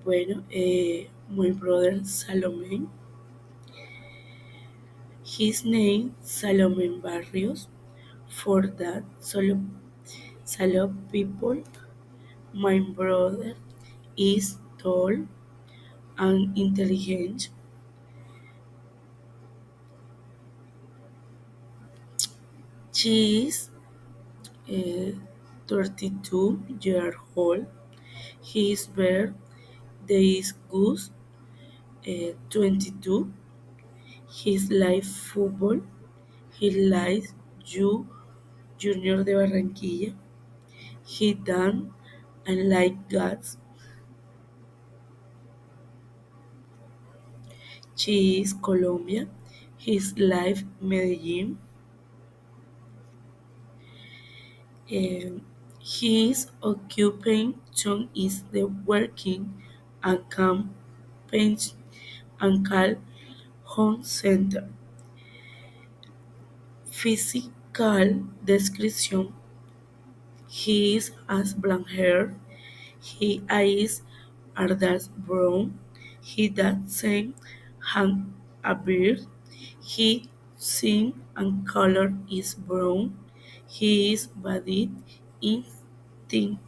Bueno, my brother Salome, his name Salome Barrios. For that, Salo people, my brother is tall and intelligent. She is 32 years old. His birthday is Goose 22. His life football. He likes you Junior de Barranquilla. He done and like gods. She is Colombia. His life Medellin. Um, his occupation is the working and campaign and call home center. Physical description: he is has blonde hair. His eyes are dark brown. He doesn't have a beard. His skin and color is brown. He is bodied in thin.